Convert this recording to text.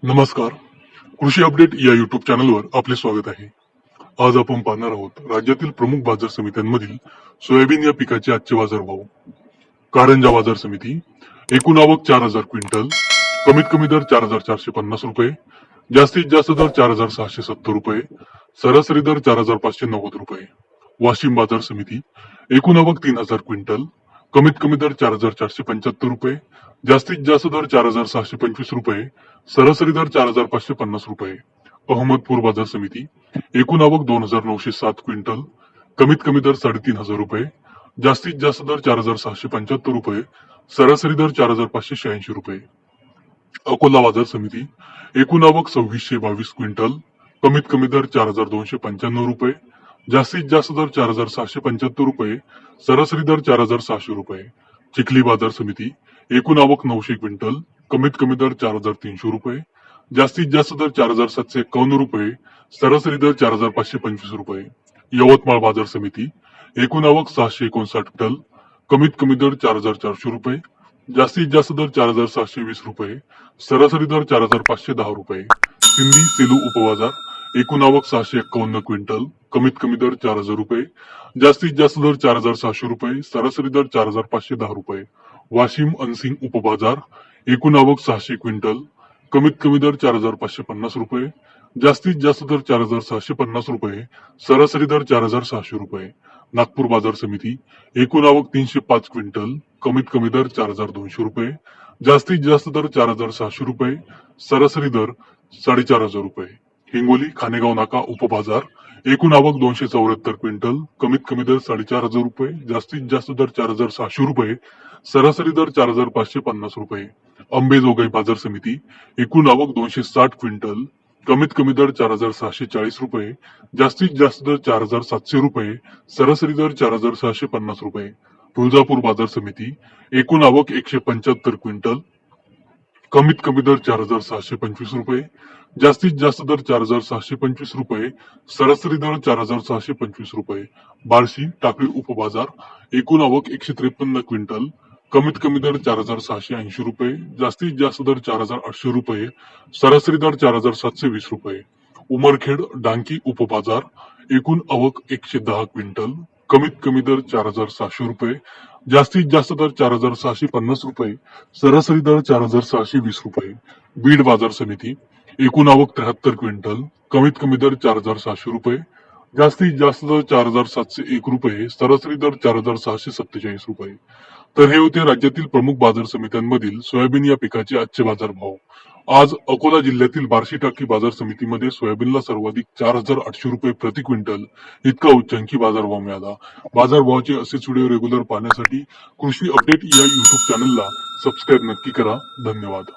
नमस्कार. कृषी अपडेट या युट्यूब चॅनलवर आपले स्वागत आहे. आज आपण पाहणार आहोत राज्यातील प्रमुख बाजार समित्यांमधील सोयाबीन या पिकाचे आजचे बाजारभाव. कारंजा बाजार समिती एकूण आवक 4,000 क्विंटल, कमीत कमी दर 4,450 रुपये, जास्तीत जास्त दर 4,670 रुपये, सरासरी दर 4,590 रुपये. वाशिम बाजार समिती एकूण आवक 3,000 क्विंटल, कमीत कमी दर 4,475 रुपये, जास्तीत जास्त दर 4,625 रुपये, सरासरी दर 4,550 रुपये. अहमदपूर बाजार समिती एकूण आवक 2,907 क्विंटल, कमीत कमी दर 3,500 रुपये, जास्तीत जास्त दर 4,675 रुपये, सरासरी दर 4,586 रुपये. अकोला बाजार समिती एकूण आवक 2,622 क्विंटल, कमीत कमी दर 4,295 रुपये, जास्तीत जास्त दर 4,675 रुपये, सरासरी दर 4,600 रुपये. चिखली बाजार समिती एकूण आवक 900 क्विंटल, कमीत कमी दर 4,300 रुपये, जास्तीत जास्त दर 4,751 रुपये, सरासरी दर 4,525 रुपये. यवतमाळ बाजार समिती एकूण आवक 659 क्विंटल, कमीत कमी दर 4,400 रुपये, जास्तीत जास्त दर 4,720 रुपये, सरासरी दर 4,510 रुपये. सिंधी सेलू उपबाजार एकूण आवक 651 क्विंटल, कमीत कमी दर 4,000 रुपये, जास्तीत जास्त दर 4,700 रुपये, सरासरी दर 4,510 रुपये. वाशिम अनसिंग उपबाजार एकूण आवक 600 क्विंटल, कमीत कमी दर 4,550 रुपये, जास्तीत जास्त दर 4,650 रुपये, सरासरी दर 4,600 रुपये. नागपूर बाजार समिती एकूण आवक 305 क्विंटल, कमीत कमी दर 4,200 रुपये, जास्तीत जास्त दर 4,600 रुपये, सरासरी दर 4,500 रुपये. हिंगोली खानेगाव नाका उपबाजार एकूण आवक 274 क्विंटल, कमीत कमी दर 4,500 रुपये, जास्तीत जास्त दर 4,600 रुपये, सरासरी दर 4,550 रुपये. अंबेजोगाई बाजार समिती एकूण आवक 260 क्विंटल, कमीत कमी दर 4,640 रुपये, जास्तीत जास्त दर 4,700 रुपये, सरासरी दर 4,650 रुपये. तुळजापूर बाजार समिती एकूण आवक 175 क्विंटल, कमीत कमी दर 4,625 रुपये, जास्तीत जास्त दर 4,625 रुपये, सरासरी दर 4,625 रुपये. बार्शी टाकळी उपबाजार एकूण आवक 153 क्विंटल, कमीत कमी दर 4,680 रुपये, जास्तीत जास्त दर 4,800 रुपये, सरासरी दर 4,720 रुपये. उमरखेड डांकी उपबाजार एकूण आवक 110 क्विंटल, कमीत कमी दर 4,700 रुपये, जास्तीत जास्त दर 4,650 रुपये, सरासरी दर 4,620 रुपये. बीड बाजार समिती एकूण आवक 73 क्विंटल, कमीत कमी दर 4,700 रुपये, जास्तीत जास्त दर 4,701 रुपये, सरासरी दर 4,647 रुपये. तर हे होते राज्यातील प्रमुख बाजार समित्यांमधील सोयाबीन या पिकाचे आजचे बाजारभाव. आज अकोला जिल्ह्यातील बार्शी टाकी बाजार समितीमध्ये सोयाबीनला सर्वाधिक 4,800 रुपये प्रति क्विंटल इतका उच्चांकी बाजारभाव मिळाला. बाजारभावाचे असेच व्हिडिओ रेग्युलर पाहण्यासाठी कृषी अपडेट या युट्यूब चॅनलला सबस्क्राईब नक्की करा. धन्यवाद.